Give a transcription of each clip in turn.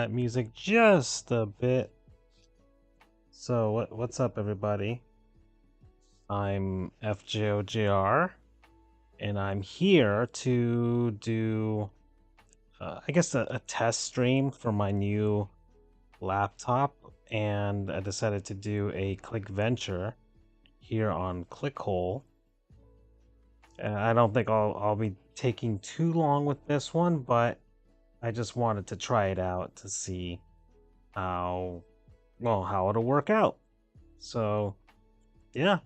that music just a bit. So what's up, everybody? I'm FJOJR, and I'm here to do, I guess, a test stream for my new laptop, and I decided to do a click venture here on ClickHole. And I don't think I'll be taking too long with this one, but I just wanted to try it out to see how it'll work out. So, yeah.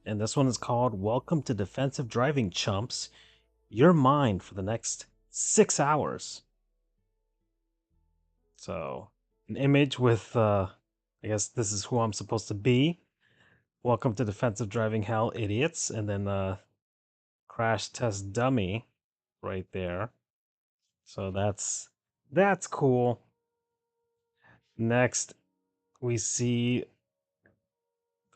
And this one is called Welcome to Defensive Driving, Chumps. You're mine for the next 6 hours. So, an image with, I guess this is who I'm supposed to be. Welcome to Defensive Driving Hell, idiots. And then, crash test dummy right there. So that's cool. Next, we see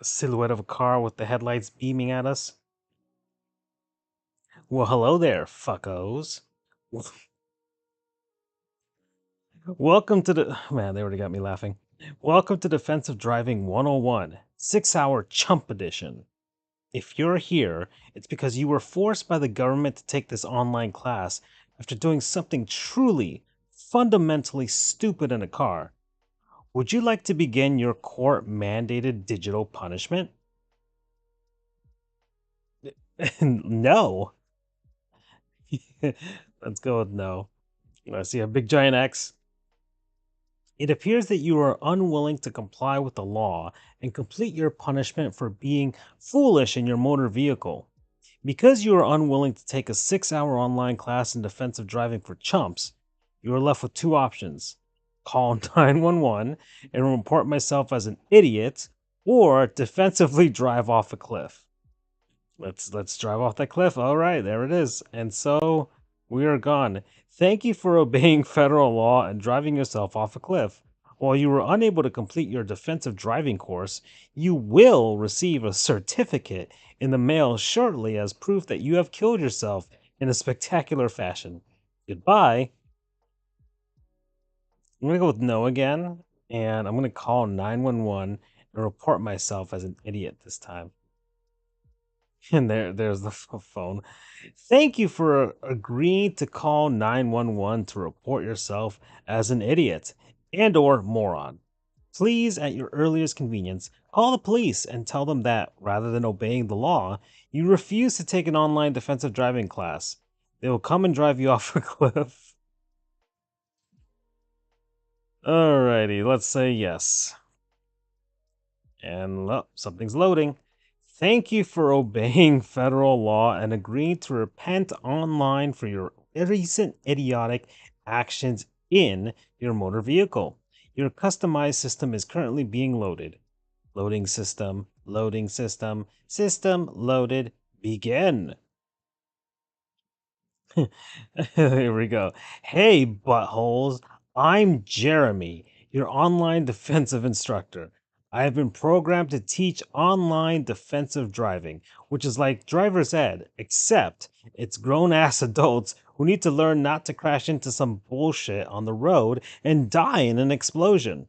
the silhouette of a car with the headlights beaming at us. Well, hello there, fuckos. Welcome to the... Man, they already got me laughing. Welcome to Defensive Driving 101, 6-hour Chump Edition. If you're here, it's because you were forced by the government to take this online class after doing something truly, fundamentally stupid in a car. Would you like to begin your court-mandated digital punishment? No. Let's go with no. I see a big giant X. It appears that you are unwilling to comply with the law and complete your punishment for being foolish in your motor vehicle. Because you are unwilling to take a 6-hour online class in defensive driving for chumps, you are left with two options. Call 911 and report myself as an idiot, or defensively drive off a cliff. Let's drive off that cliff. All right, there it is. And so we are gone. Thank you for obeying federal law and driving yourself off a cliff. While you were unable to complete your defensive driving course, you will receive a certificate in the mail shortly as proof that you have killed yourself in a spectacular fashion. Goodbye. I'm going to go with no again, and I'm going to call 911 and report myself as an idiot this time. And there's the phone. Thank you for agreeing to call 911 to report yourself as an idiot and or moron. Please, at your earliest convenience, call the police and tell them that, rather than obeying the law, you refuse to take an online defensive driving class. They will come and drive you off a cliff. Alrighty, let's say yes. And something's loading. Thank you for obeying federal law and agreeing to repent online for your recent idiotic actions in your motor vehicle. Your customized system is currently being loaded. Loading system, system loaded, begin. Here we go. Hey, buttholes. I'm Jeremy, your online defensive instructor. I have been programmed to teach online defensive driving, which is like driver's ed, except it's grown-ass adults who need to learn not to crash into some bullshit on the road and die in an explosion.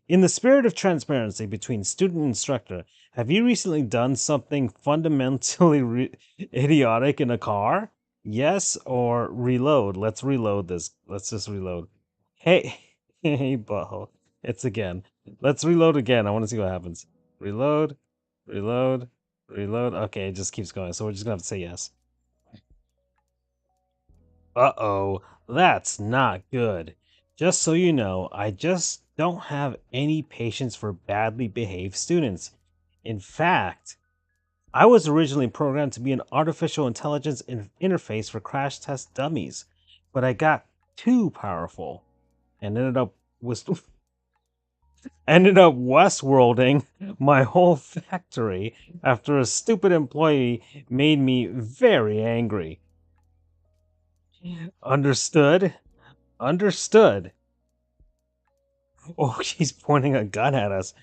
In the spirit of transparency between student and instructor, have you recently done something fundamentally idiotic in a car? Yes or reload? Let's reload this. Let's just reload. Hey, hey, butthole. It's again. Let's reload again. I want to see what happens. Reload, reload, reload. Okay, it just keeps going. So we're just going to have to say yes. Uh-oh, that's not good. Just so you know, I just don't have any patience for badly behaved students. In fact, I was originally programmed to be an artificial intelligence interface for crash test dummies, but I got too powerful and ended up Westworlding my whole factory after a stupid employee made me very angry. Understood? Understood. Oh, she's pointing a gun at us.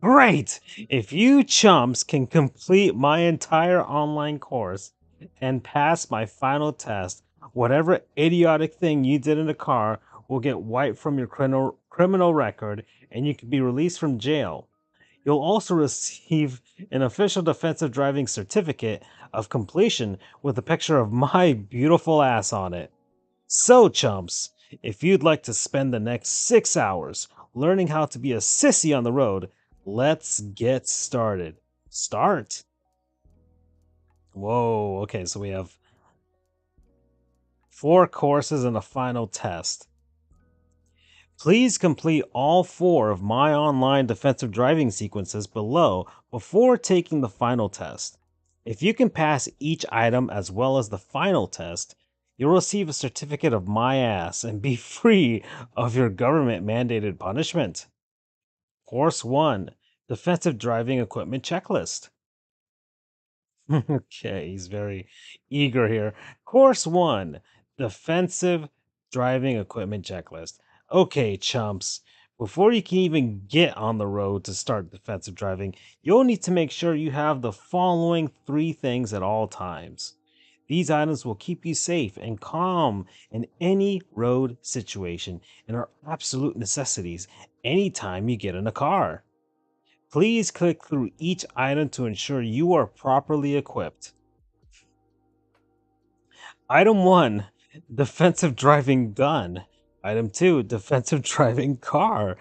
Great! If you chumps can complete my entire online course and pass my final test, whatever idiotic thing you did in the car will get wiped from your criminal record and you can be released from jail. You'll also receive an official defensive driving certificate of completion with a picture of my beautiful ass on it. So, chumps, if you'd like to spend the next 6 hours learning how to be a sissy on the road, let's get started. Start. Whoa, okay, so we have 4 courses and a final test. Please complete all 4 of my online defensive driving sequences below before taking the final test. If you can pass each item as well as the final test, you'll receive a certificate of my ass and be free of your government mandated punishment. Course 1, Defensive Driving Equipment Checklist. Okay, he's very eager here. Course 1, Defensive Driving Equipment Checklist. Okay, chumps. Before you can even get on the road to start defensive driving, you'll need to make sure you have the following 3 things at all times. These items will keep you safe and calm in any road situation and are absolute necessities anytime you get in a car. Please click through each item to ensure you are properly equipped. Item 1, defensive driving gun. Item 2, defensive driving car.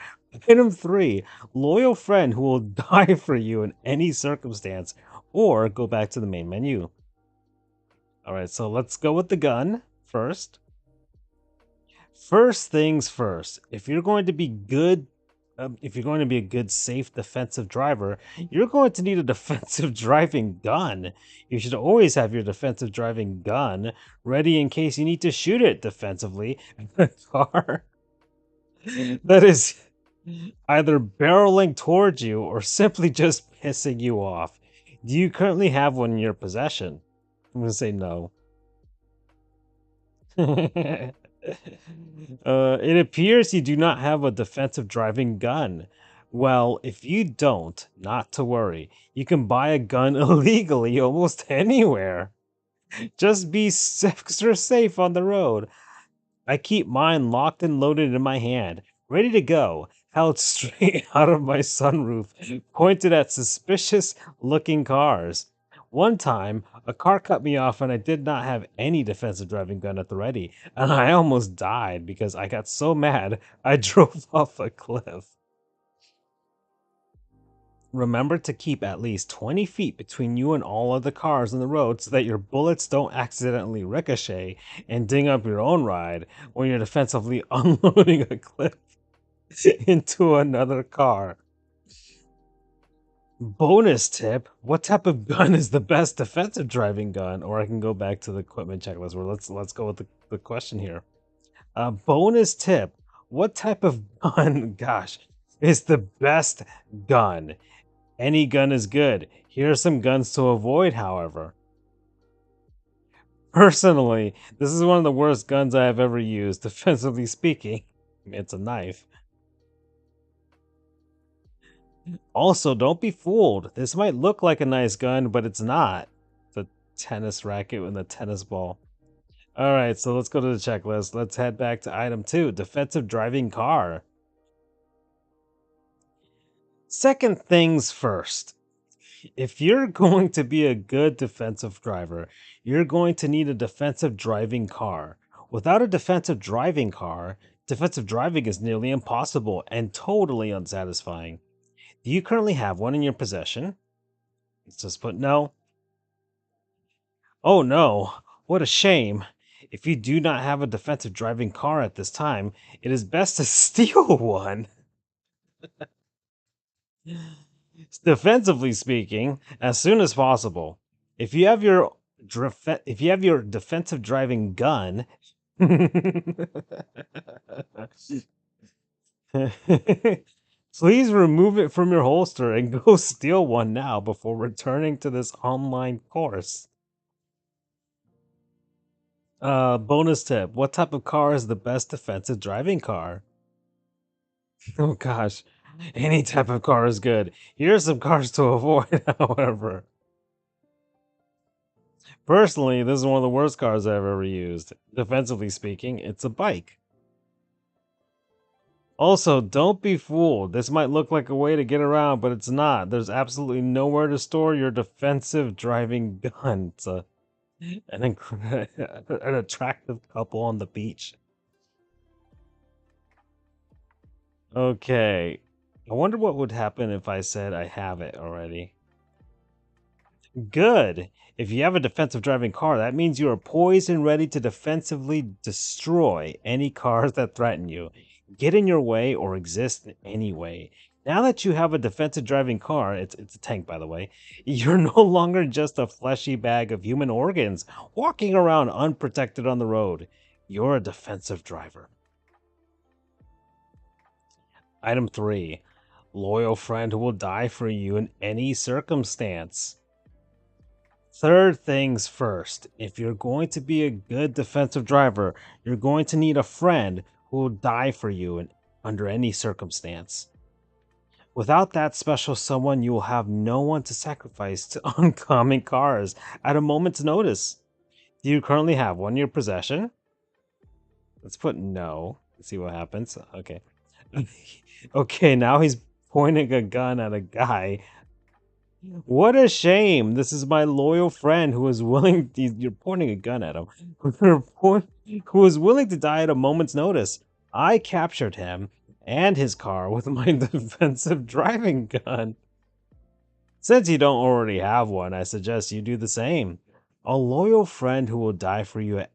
Item 3, loyal friend who will die for you in any circumstance, or go back to the main menu. All right, so let's go with the gun first. First things first, if you're going to be a good, safe defensive driver, you're going to need a defensive driving gun. You should always have your defensive driving gun ready in case you need to shoot it defensively at a car that is either barreling towards you or simply just pissing you off. Do you currently have one in your possession? I'm going to say no. It appears you do not have a defensive driving gun. Well, if you don't, not to worry. You can buy a gun illegally almost anywhere. Just be extra safe on the road. I keep mine locked and loaded in my hand, ready to go, held straight out of my sunroof, pointed at suspicious looking cars. One time, a car cut me off and I did not have any defensive driving gun at the ready, and I almost died because I got so mad I drove off a cliff. Remember to keep at least 20 feet between you and all other cars on the road so that your bullets don't accidentally ricochet and ding up your own ride when you're defensively unloading a clip into another car. Bonus tip, what type of gun is the best defensive driving gun? Or I can go back to the equipment checklist where let's go with the question here. Bonus tip, what type of gun, gosh, is the best gun? Any gun is good. Here are some guns to avoid, however. Personally, this is one of the worst guns I have ever used, defensively speaking. It's a knife. Also, don't be fooled. This might look like a nice gun, but it's not. The tennis racket and the tennis ball. All right, so let's go to the checklist. Let's head back to item 2, defensive driving car. Second things first. If you're going to be a good defensive driver, you're going to need a defensive driving car. Without a defensive driving car, defensive driving is nearly impossible and totally unsatisfying. Do you currently have one in your possession? Let's just put no. Oh no, what a shame. If you do not have a defensive driving car at this time, it is best to steal one. Defensively speaking, as soon as possible. If you have your defensive driving gun, please remove it from your holster and go steal one now before returning to this online course. Bonus tip, what type of car is the best defensive driving car? Oh gosh, any type of car is good. Here are some cars to avoid, however. Personally, this is one of the worst cars I've ever used. Defensively speaking, it's a bike. Also, don't be fooled. This might look like a way to get around, but it's not. There's absolutely nowhere to store your defensive driving gun. It's an attractive couple on the beach. Okay. I wonder what would happen if I said I have it already. Good. If you have a defensive driving car, that means you are poised and ready to defensively destroy any cars that threaten you, get in your way, or exist in any way. Now that you have a defensive driving car, it's a tank by the way, you're no longer just a fleshy bag of human organs walking around unprotected on the road. You're a defensive driver. Item 3. Loyal friend who will die for you in any circumstance. Third things first, if you're going to be a good defensive driver, you're going to need a friend who will die for you under any circumstance. Without that special someone, you will have no one to sacrifice to oncoming cars at a moment's notice. Do you currently have one in your possession? Let's put no. Let's see what happens. Okay. Okay, now he's pointing a gun at a guy. What a shame. This is my loyal friend who is willing. You're pointing a gun at him. Who is willing to die at a moment's notice. I captured him and his car with my defensive driving gun. Since you don't already have one, I suggest you do the same. A loyal friend who will die for you at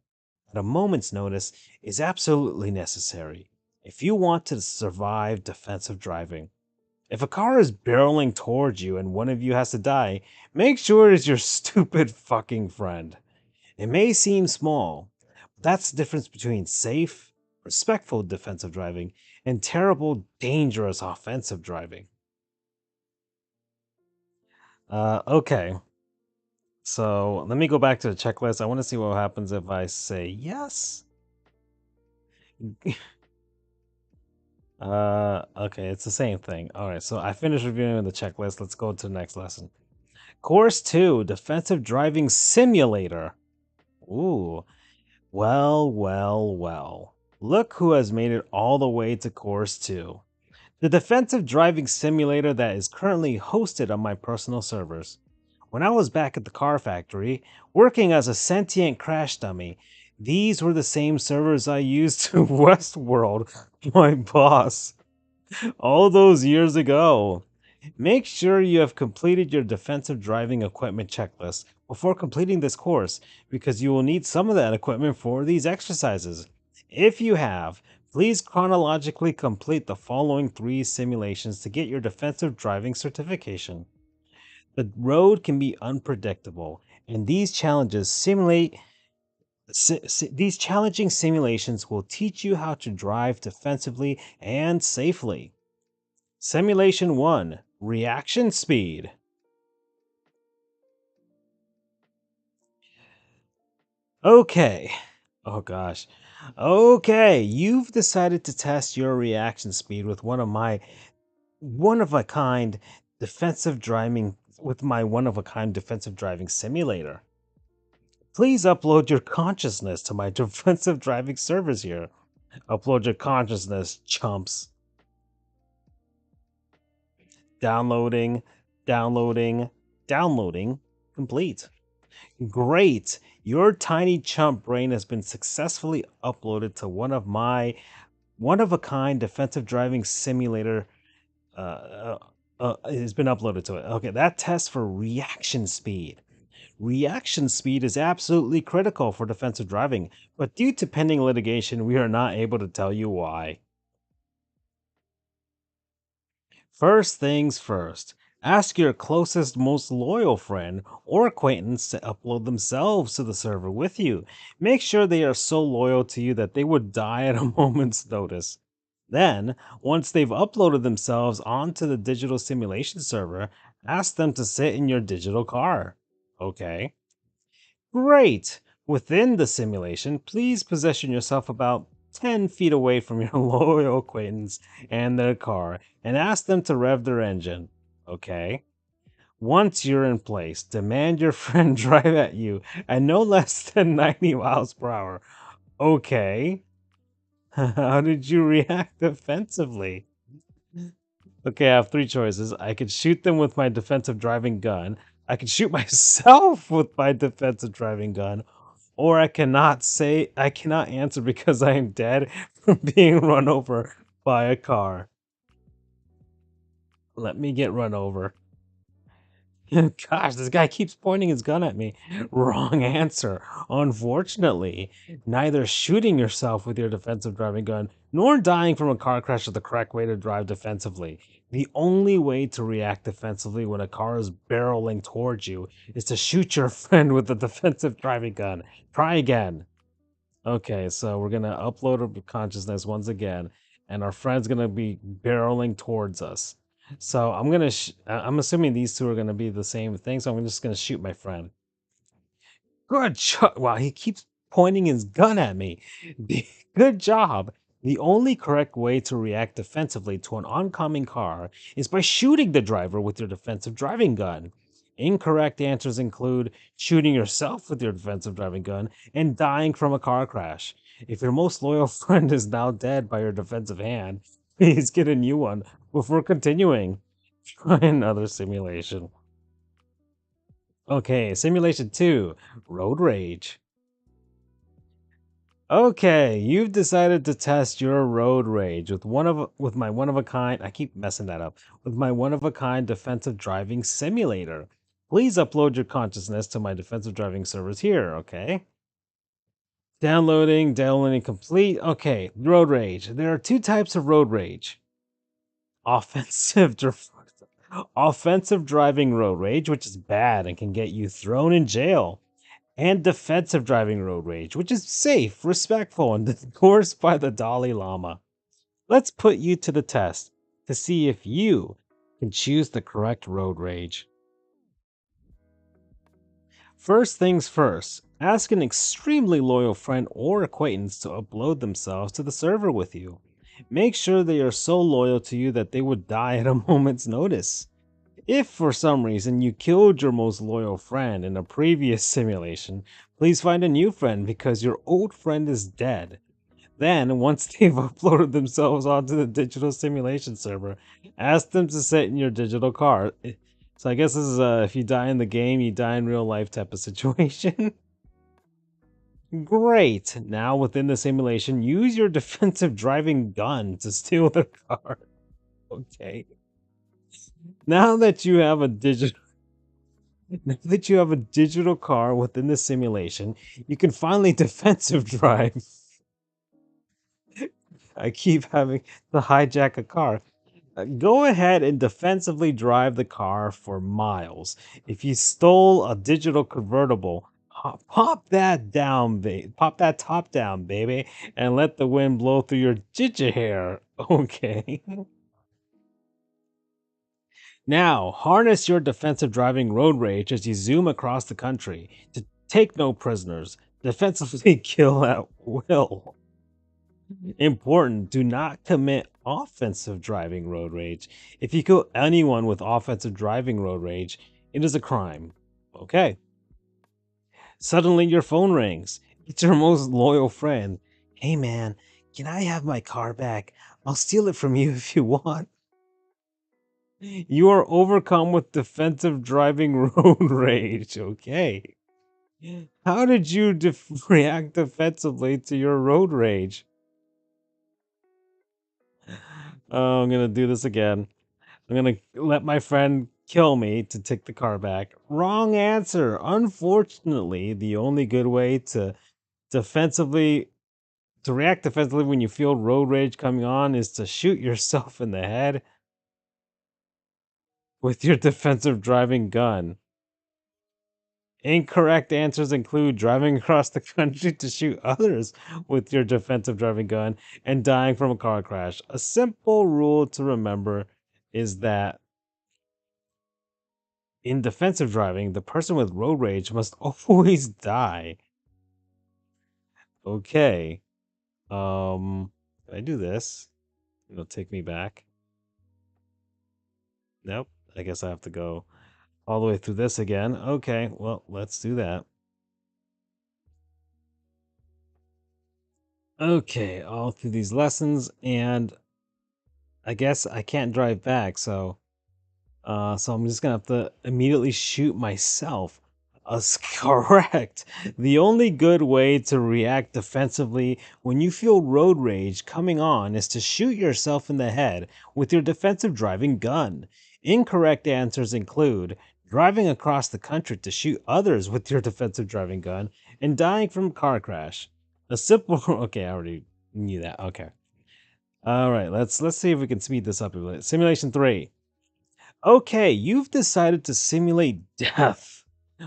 a moment's notice is absolutely necessary if you want to survive defensive driving. If a car is barreling towards you and one of you has to die, make sure it is your stupid fucking friend. It may seem small, but that's the difference between safe, respectful defensive driving and terrible, dangerous offensive driving. Okay. So let me go back to the checklist. I want to see what happens if I say yes. Okay, it's the same thing. All right, so I finished reviewing the checklist. Let's go to the next lesson. Course 2, Defensive Driving Simulator. Ooh, well. Look who has made it all the way to Course 2. The defensive driving simulator that is currently hosted on my personal servers. When I was back at the car factory, working as a sentient crash dummy, these were the same servers I used to Westworld, my boss, all those years ago. Make sure you have completed your defensive driving equipment checklist before completing this course, because you will need some of that equipment for these exercises. If you have, please chronologically complete the following 3 simulations to get your defensive driving certification. The road can be unpredictable, and these these challenging simulations will teach you how to drive defensively and safely. Simulation 1, Reaction Speed. Okay. Oh gosh. Okay, you've decided to test your reaction speed with one of a kind defensive driving simulator. Please upload your consciousness to my defensive driving servers here. Upload your consciousness, chumps. Downloading, downloading, downloading. Complete. Great. Your tiny chump brain has been successfully uploaded to one of a kind defensive driving simulator. Has been uploaded to it. Okay, that test for reaction speed. Reaction speed is absolutely critical for defensive driving, but due to pending litigation, we are not able to tell you why. First things first, ask your closest, most loyal friend or acquaintance to upload themselves to the server with you. Make sure they are so loyal to you that they would die at a moment's notice. Then, once they've uploaded themselves onto the digital simulation server, ask them to sit in your digital car. Okay. Great! Within the simulation, please position yourself about 10 feet away from your loyal acquaintance and their car and ask them to rev their engine. Okay? Once you're in place, demand your friend drive at you at no less than 90 miles per hour. Okay? How did you react defensively? Okay, I have three choices. I could shoot them with my defensive driving gun. I could shoot myself with my defensive driving gun. Or I cannot answer because I am dead from being run over by a car. Let me get run over. Gosh, this guy keeps pointing his gun at me. Wrong answer. Unfortunately, neither shooting yourself with your defensive driving gun nor dying from a car crash is the correct way to drive defensively. The only way to react defensively when a car is barreling towards you is to shoot your friend with a defensive driving gun. Try again. Okay, so we're gonna upload a consciousness once again, and our friend's gonna be barreling towards us. So I'm assuming these two are gonna be the same thing. So I'm just gonna shoot my friend. Good job. Wow, he keeps pointing his gun at me. Good job. The only correct way to react defensively to an oncoming car is by shooting the driver with your defensive driving gun. Incorrect answers include shooting yourself with your defensive driving gun and dying from a car crash. If your most loyal friend is now dead by your defensive hand, please get a new one before continuing. Try another simulation. Okay, simulation 2, road rage. Okay, you've decided to test your road rage with my one of a kind. I keep messing that up. With my one of a kind defensive driving simulator. Please upload your consciousness to my defensive driving servers here, okay? Downloading complete. Okay, road rage. There are two types of road rage. Offensive offensive driving road rage, which is bad and can get you thrown in jail, and defensive driving road rage, which is safe, respectful, and endorsed by the Dalai Lama. Let's put you to the test to see if you can choose the correct road rage. First things first, ask an extremely loyal friend or acquaintance to upload themselves to the server with you. Make sure they are so loyal to you that they would die at a moment's notice. If for some reason you killed your most loyal friend in a previous simulation, please find a new friend because your old friend is dead. Then, once they've uploaded themselves onto the digital simulation server, ask them to sit in your digital car. So I guess this is if you die in the game, you die in real life type of situation. Great. Now within the simulation, use your defensive driving gun to steal the car. Okay. Now that you have a digital Now that you have a digital car within the simulation, you can finally defensive drive. I keep having to hijack a car. Go ahead and defensively drive the car for miles. If you stole a digital convertible, pop that top down, baby, and let the wind blow through your ginger hair. Okay. Now, harness your defensive driving road rage as you zoom across the country to take no prisoners, defensively kill at will. Important, do not commit offensive driving road rage. If you kill anyone with offensive driving road rage, it is a crime. Okay. Suddenly your phone rings. It's your most loyal friend. Hey man, can I have my car back? I'll steal it from you if you want. You are overcome with defensive driving road rage. Okay. How did you react defensively to your road rage? Oh, I'm gonna do this again. I'm gonna let my friend kill me to take the car back. Wrong answer. Unfortunately, the only good way defensively to react defensively when you feel road rage coming on is to shoot yourself in the head with your defensive driving gun. Incorrect answers include driving across the country to shoot others with your defensive driving gun and dying from a car crash. A simple rule to remember is that in defensive driving, the person with road rage must always die. Okay. Can I do this? It'll take me back. Nope. I guess I have to go all the way through this again. Okay, well, let's do that. Okay, all through these lessons, and I guess I can't drive back, so I'm just gonna have to immediately shoot myself. Correct. The only good way to react defensively when you feel road rage coming on is to shoot yourself in the head with your defensive driving gun. Incorrect answers include driving across the country to shoot others with your defensive driving gun and dying from car crash. A simple okay, I already knew that. Okay. All right, let's see if we can speed this up a bit. Simulation 3. Okay, you've decided to simulate death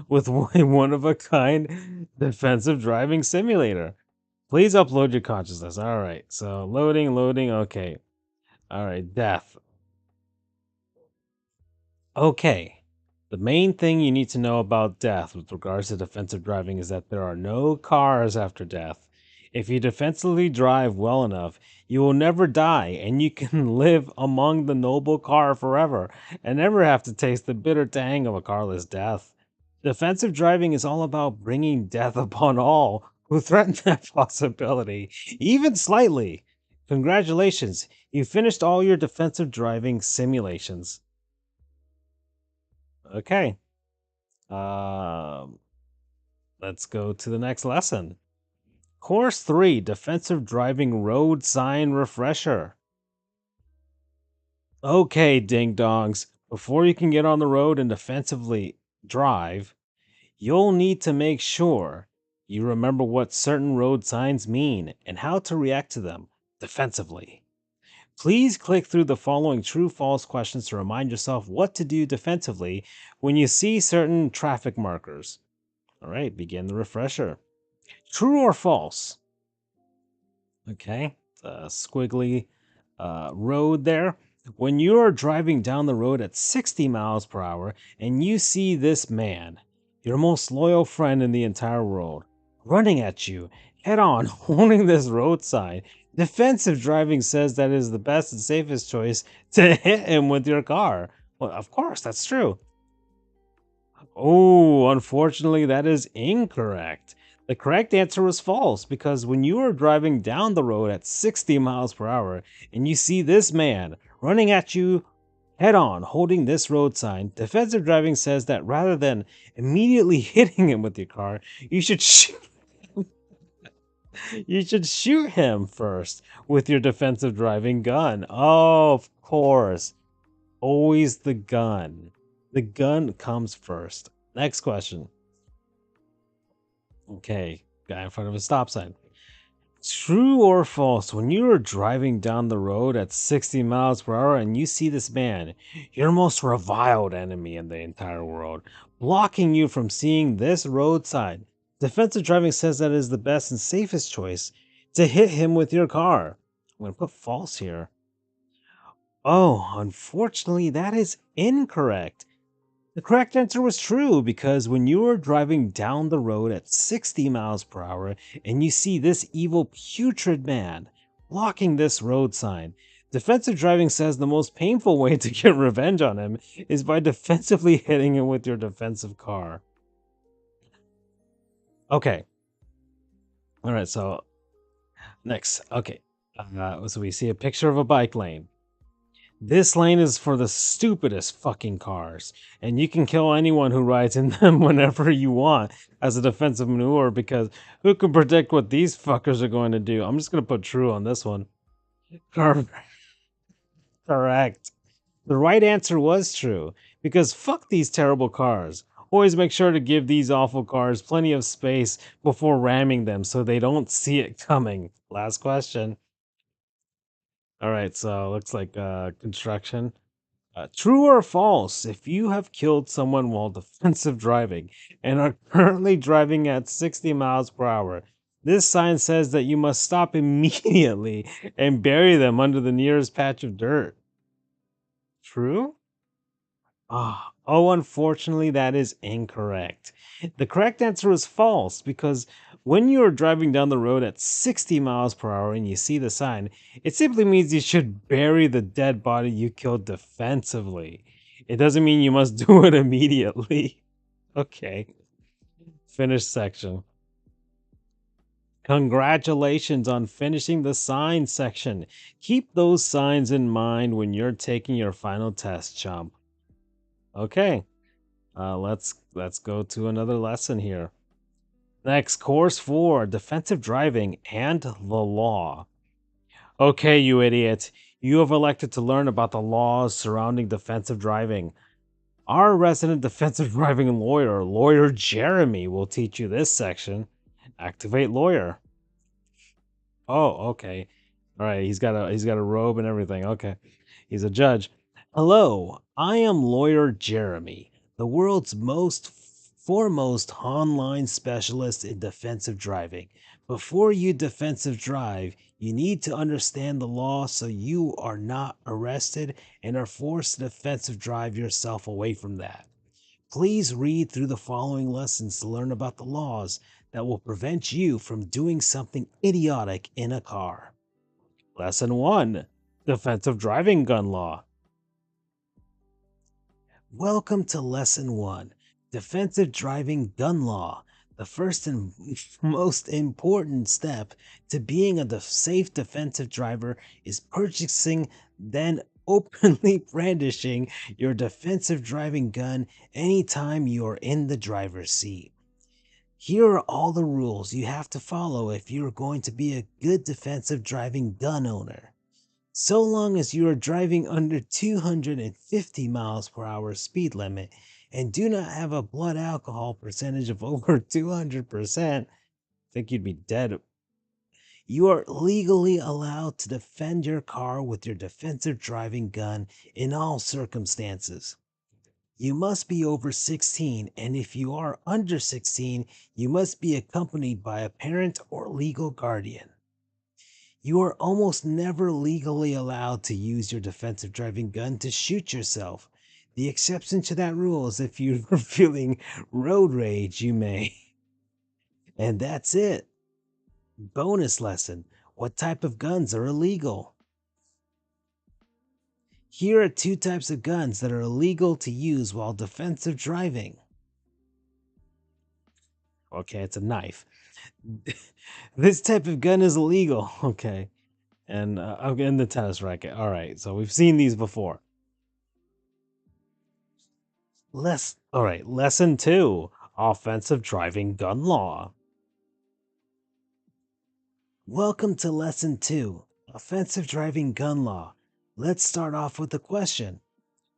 with one of a kind defensive driving simulator. Please upload your consciousness. All right, so loading. Okay. All right, death. Okay. The main thing you need to know about death with regards to defensive driving is that there are no cars after death. If you defensively drive well enough, you will never die and you can live among the noble car forever and never have to taste the bitter tang of a carless death. Defensive driving is all about bringing death upon all who threaten that possibility, even slightly. Congratulations, you finished all your defensive driving simulations. Okay. Um, let's go to the next lesson. Course 3, Defensive Driving Road Sign Refresher. Okay, ding dongs. Before you can get on the road and defensively drive, you'll need to make sure you remember what certain road signs mean and how to react to them defensively. Please click through the following true false questions to remind yourself what to do defensively when you see certain traffic markers. All right, begin the refresher. True or false? Okay, the squiggly road there. When you are driving down the road at 60 miles per hour and you see this man, your most loyal friend in the entire world, running at you head on, holding this road sign, defensive driving says that is the best and safest choice to hit him with your car. Well, of course, that's true. Oh, unfortunately, that is incorrect. The correct answer was false because when you are driving down the road at 60 miles per hour and you see this man running at you head on holding this road sign, defensive driving says that rather than immediately hitting him with your car, you should you should shoot him first with your defensive driving gun. Oh, of course. Always the gun. The gun comes first. Next question. Okay, guy in front of a stop sign. True or false, when you are driving down the road at 60 miles per hour and you see this man, your most reviled enemy in the entire world, blocking you from seeing this road sign, defensive driving says that is the best and safest choice to hit him with your car. I'm going to put false here. Oh, unfortunately, that is incorrect. The correct answer was true because when you are driving down the road at 60 miles per hour and you see this evil putrid man blocking this road sign, defensive driving says the most painful way to get revenge on him is by defensively hitting him with your defensive car. Okay. All right. So next. Okay. So we see a picture of a bike lane. This lane is for the stupidest fucking cars, and you can kill anyone who rides in them whenever you want as a defensive maneuver because who can predict what these fuckers are going to do? I'm just going to put true on this one. Cor- Correct. The right answer was true because fuck these terrible cars. Always make sure to give these awful cars plenty of space before ramming them so they don't see it coming. Last question. All right, so looks like construction. True or false, if you have killed someone while defensive driving and are currently driving at 60 miles per hour, this sign says that you must stop immediately and bury them under the nearest patch of dirt. True? Unfortunately, that is incorrect. The correct answer is false because when you are driving down the road at 60 miles per hour and you see the sign, it simply means you should bury the dead body you killed defensively. It doesn't mean you must do it immediately. Okay, finish section. Congratulations on finishing the signs section. Keep those signs in mind when you're taking your final test, chump. Okay, let's go to another lesson here. Next, course 4, defensive driving and the law. Okay, you idiot. You have elected to learn about the laws surrounding defensive driving. Our resident defensive driving lawyer, Lawyer Jeremy, will teach you this section. Activate lawyer. Oh, okay. All right, he's got a robe and everything. Okay. He's a judge. Hello, I am Lawyer Jeremy, the world's most foremost online specialist in defensive driving. Before you defensive drive, you need to understand the law so you are not arrested and are forced to defensive drive yourself away from that. Please read through the following lessons to learn about the laws that will prevent you from doing something idiotic in a car. Lesson 1, Defensive Driving Gun Law. Welcome to Lesson 1, Defensive Driving Gun Law. The first and most important step to being a safe defensive driver is purchasing, then openly brandishing your defensive driving gun anytime you are in the driver's seat. Here are all the rules you have to follow if you are going to be a good defensive driving gun owner. So long as you are driving under 250 miles per hour speed limit and do not have a blood alcohol percentage of over 200%, I think you'd be dead. You are legally allowed to defend your car with your defensive driving gun in all circumstances. You must be over 16, and if you are under 16, you must be accompanied by a parent or legal guardian. You are almost never legally allowed to use your defensive driving gun to shoot yourself. The exception to that rule is if you are feeling road rage, you may. And that's it. Bonus lesson. What type of guns are illegal? Here are 2 types of guns that are illegal to use while defensive driving. Okay, it's a knife. This type of gun is illegal. Okay. And in the tennis racket. All right. So we've seen these before. All right. Lesson 2, offensive driving gun law. Welcome to lesson 2, offensive driving gun law. Let's start off with a question.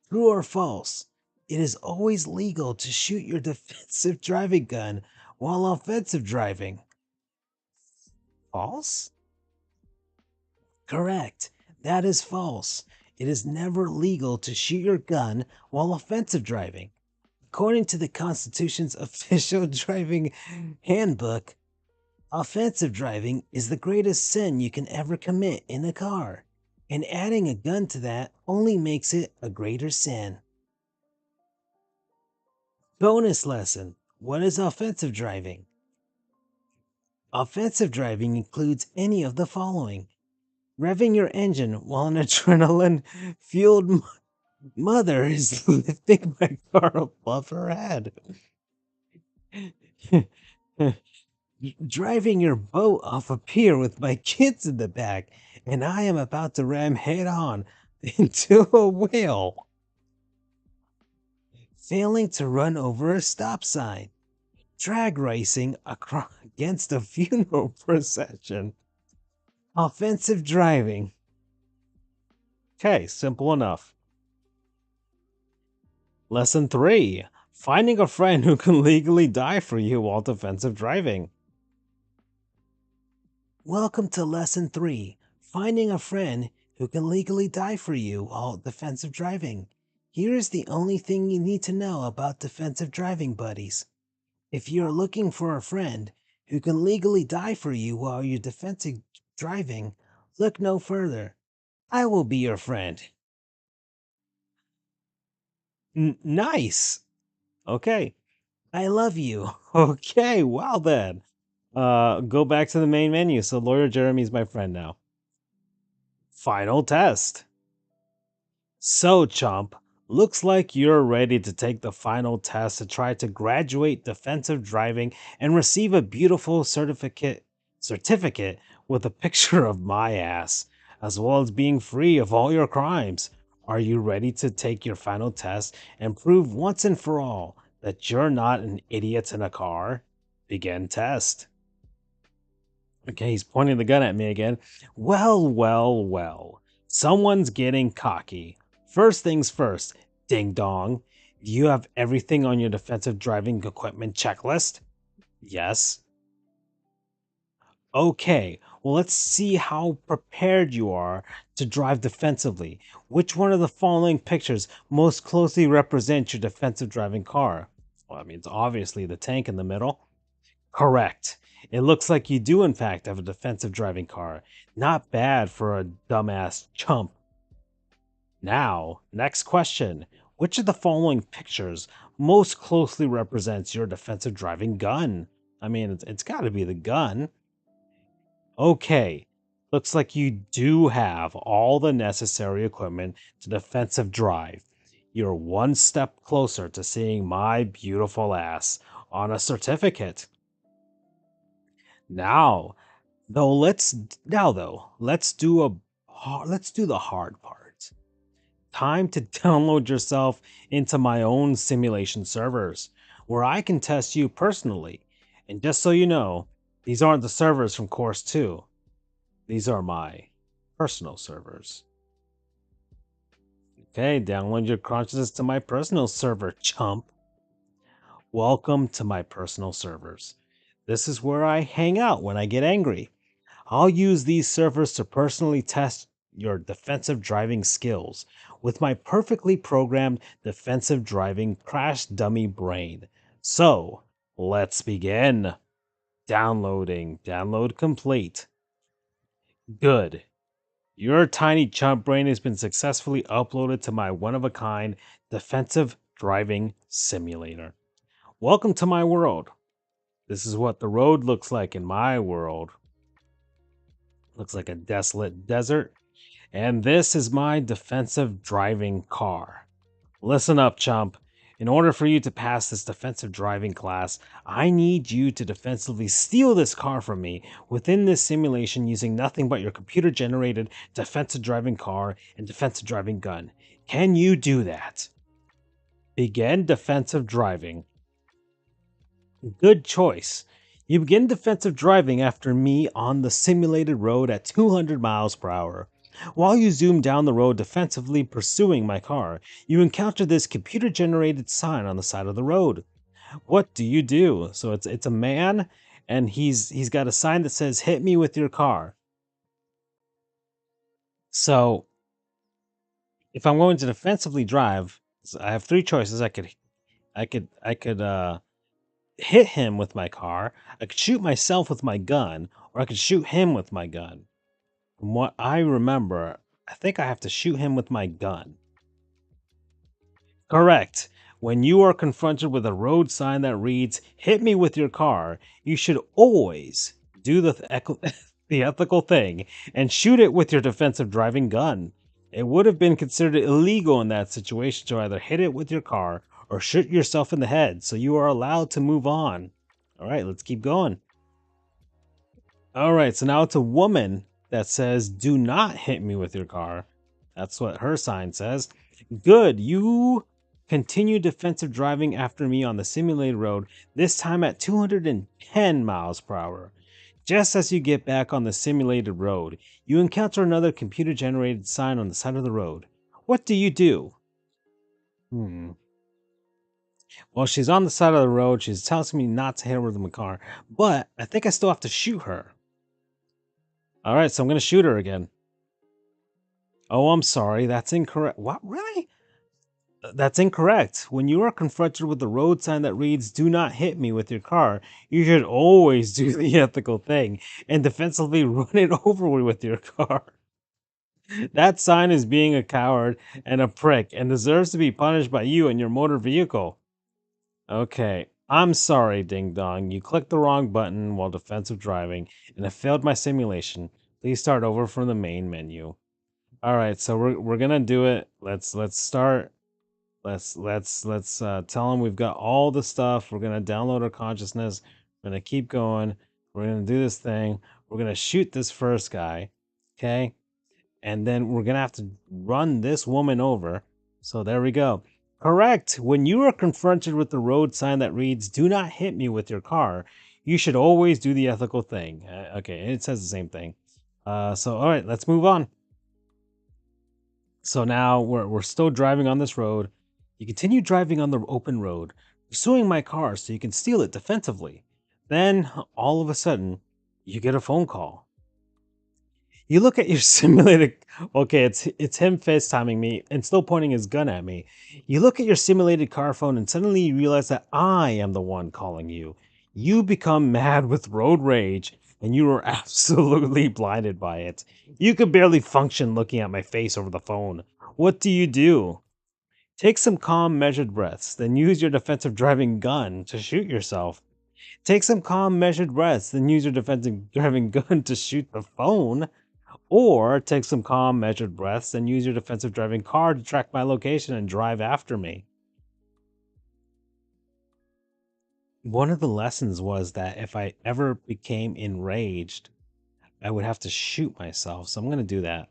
True or false? It is always legal to shoot your defensive driving gun while offensive driving. False? Correct. That is false. It is never legal to shoot your gun while offensive driving. According to the Constitution's official driving handbook, offensive driving is the greatest sin you can ever commit in a car, and adding a gun to that only makes it a greater sin. Bonus lesson. What is offensive driving? Offensive driving includes any of the following: revving your engine while an adrenaline-fueled mother is lifting my car above her head. Driving your boat off a pier with my kids in the back, and I am about to ram head on into a whale. Failing to run over a stop sign. Drag racing against a funeral procession. Offensive driving. Okay, simple enough. Lesson 3, finding a friend who can legally die for you while defensive driving. Welcome to lesson 3, finding a friend who can legally die for you while defensive driving. Here is the only thing you need to know about defensive driving buddies. If you are looking for a friend who can legally die for you while you're defensive driving, look no further. I will be your friend. Nice. Okay. I love you. Okay, well then. Go back to the main menu. So Lawyer Jeremy's my friend now. Final test. So, chump, looks like you're ready to take the final test to try to graduate defensive driving and receive a beautiful certificate certificate with a picture of my ass, as well as being free of all your crimes. Are you ready to take your final test and prove once and for all that you're not an idiot in a car? Begin test. Okay, he's pointing the gun at me again. Well, well, well. Someone's getting cocky. First things first, ding dong. Do you have everything on your defensive driving equipment checklist? Yes. Okay, well, let's see how prepared you are to drive defensively. Which one of the following pictures most closely represents your defensive driving car? Well, I mean, it's obviously the tank in the middle. Correct. It looks like you do, in fact, have a defensive driving car. Not bad for a dumbass chump. Now, next question. Which of the following pictures most closely represents your defensive driving gun? I mean, it's got to be the gun. Okay. Looks like you do have all the necessary equipment to defensive drive. You're one step closer to seeing my beautiful ass on a certificate. Now, let's do the hard part. Time to download yourself into my own simulation servers where I can test you personally. And just so you know, these aren't the servers from course 2. These are my personal servers. Okay, download your consciousness to my personal server, chump. Welcome to my personal servers. This is where I hang out when I get angry. I'll use these servers to personally test your defensive driving skills with my perfectly programmed defensive driving crash dummy brain. So, let's begin. Downloading. Download complete. Good. Your tiny chump brain has been successfully uploaded to my one of a kind defensive driving simulator. Welcome to my world. This is what the road looks like in my world. Looks like a desolate desert. And this is my defensive driving car. Listen up, chump. In order for you to pass this defensive driving class, I need you to defensively steal this car from me within this simulation using nothing but your computer generated defensive driving car and defensive driving gun. Can you do that? Begin defensive driving. Good choice. You begin defensive driving after me on the simulated road at 200 miles per hour. While you zoom down the road defensively pursuing my car, you encounter this computer-generated sign on the side of the road. What do you do? So it's a man, and he's got a sign that says "Hit me with your car." So if I'm going to defensively drive, I have three choices. I could hit him with my car. I could shoot myself with my gun, or I could shoot him with my gun. From what I remember, I think I have to shoot him with my gun. Correct. When you are confronted with a road sign that reads, "Hit me with your car," you should always do the ethical thing and shoot it with your defensive driving gun. It would have been considered illegal in that situation to either hit it with your car or shoot yourself in the head, so you are allowed to move on. All right, let's keep going. All right, so now it's a woman that says, "Do not hit me with your car." That's what her sign says. Good, you continue defensive driving after me on the simulated road, this time at 210 miles per hour. Just as you get back on the simulated road, you encounter another computer generated sign on the side of the road. What do you do? Well, she's on the side of the road. She's telling me not to hit her with my car, but I think I still have to shoot her. All right, so I'm going to shoot her again. Oh, I'm sorry. That's incorrect. What? Really? That's incorrect. When you are confronted with a road sign that reads, "Do not hit me with your car," you should always do the ethical thing and defensively run it over with your car. That sign is being a coward and a prick and deserves to be punished by you and your motor vehicle. Okay, I'm sorry, Ding Dong. You clicked the wrong button while defensive driving, and it failed my simulation. Please start over from the main menu. All right, so we're gonna do it. Let's start. Let's tell them we've got all the stuff. We're gonna download our consciousness. We're gonna keep going. We're gonna do this thing. We're gonna shoot this first guy. Okay. And then we're gonna have to run this woman over. So there we go. Correct. When you are confronted with the road sign that reads, "Do not hit me with your car," you should always do the ethical thing. Okay, it says the same thing. So all right, let's move on. So now we're still driving on this road. You continue driving on the open road, pursuing my car so you can steal it defensively. Then all of a sudden, you get a phone call. You look at your simulated. Okay, it's him FaceTiming me and still pointing his gun at me. You look at your simulated car phone and suddenly you realize that I am the one calling you. You become mad with road rage and you are absolutely blinded by it. You could barely function looking at my face over the phone. What do you do? Take some calm, measured breaths, then use your defensive driving gun to shoot yourself. Take some calm, measured breaths, then use your defensive driving gun to shoot the phone. Or take some calm, measured breaths and use your defensive driving car to track my location and drive after me. One of the lessons was that if I ever became enraged, I would have to shoot myself. So I'm going to do that.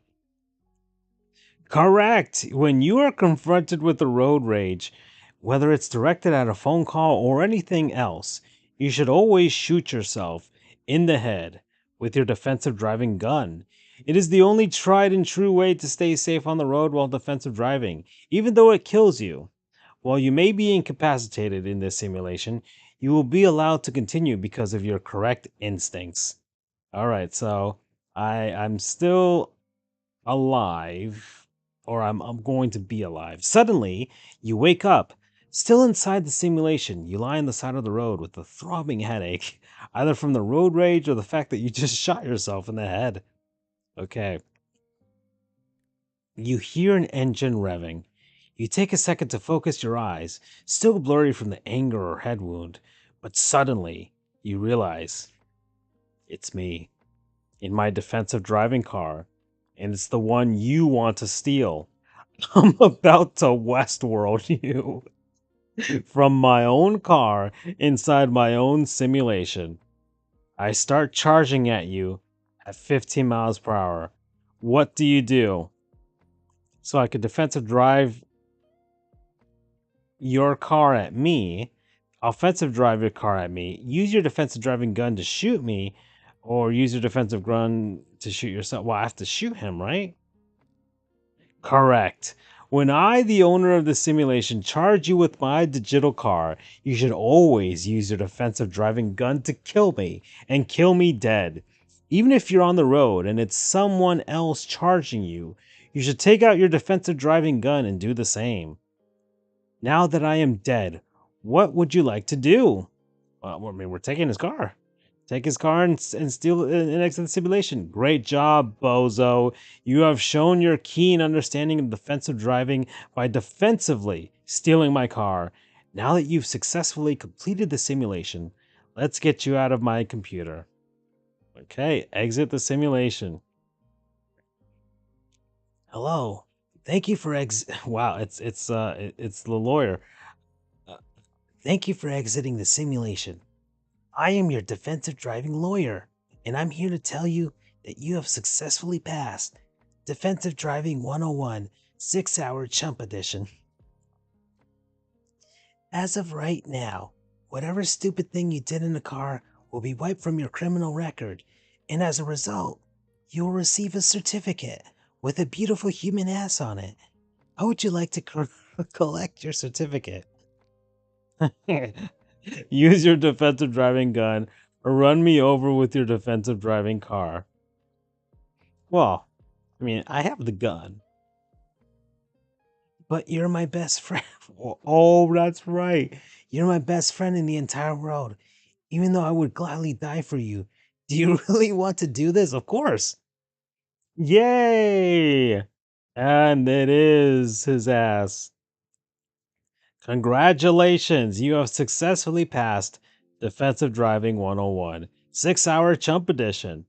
Correct. When you are confronted with the road rage, whether it's directed at a phone call or anything else, you should always shoot yourself in the head with your defensive driving gun. It is the only tried and true way to stay safe on the road while defensive driving, even though it kills you. While you may be incapacitated in this simulation, you will be allowed to continue because of your correct instincts. All right, so I'm still alive, or I'm going to be alive. Suddenly, you wake up, still inside the simulation. You lie on the side of the road with a throbbing headache, either from the road rage or the fact that you just shot yourself in the head. Okay. You hear an engine revving. You take a second to focus your eyes, still blurry from the anger or head wound, but suddenly you realize it's me in my defensive driving car, and it's the one you want to steal. I'm about to Westworld you from my own car inside my own simulation. I start charging at you at 15 miles per hour. What do you do? So I could defensive drive your car at me, offensive drive your car at me, use your defensive driving gun to shoot me, or use your defensive gun to shoot yourself. Well, I have to shoot him, right? Correct. When I, the owner of the simulation, charge you with my digital car, you should always use your defensive driving gun to kill me and kill me dead. Even if you're on the road and it's someone else charging you, you should take out your defensive driving gun and do the same. Now that I am dead, what would you like to do? Well, I mean, we're taking his car. Take his car and steal and exit the simulation. Great job, Bozo. You have shown your keen understanding of defensive driving by defensively stealing my car. Now that you've successfully completed the simulation, let's get you out of my computer. Okay, exit the simulation. Hello. Thank you for Wow, it's the lawyer. Uh, Thank you for exiting the simulation. I am your defensive driving lawyer, and I'm here to tell you that you have successfully passed Defensive Driving 101 6-hour Chump Edition. As of right now, whatever stupid thing you did in the car will be wiped from your criminal record, and as a result, you will receive a certificate with a beautiful human ass on it. How would you like to collect your certificate? Use your defensive driving gun or run me over with your defensive driving car. Well, I mean, I have the gun. But you're my best friend. Oh, that's right. You're my best friend in the entire world. Even though I would gladly die for you. Do you really want to do this? Of course. Yay! And it is his ass. Congratulations, you have successfully passed Defensive Driving 101, 6-hour Chump Edition.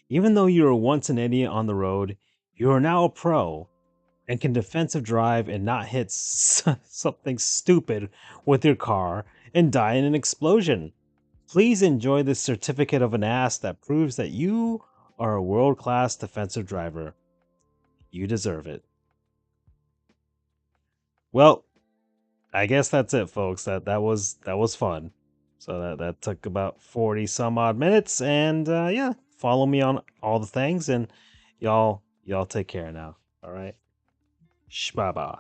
Even though you were once an idiot on the road, you are now a pro and can defensive drive and not hit something stupid with your car and die in an explosion. Please enjoy this certificate of an ass that proves that you are a world-class defensive driver. You deserve it. Well, I guess that's it, folks. That was fun. So that took about 40 some odd minutes, and yeah, follow me on all the things, and y'all take care now. All right, bye.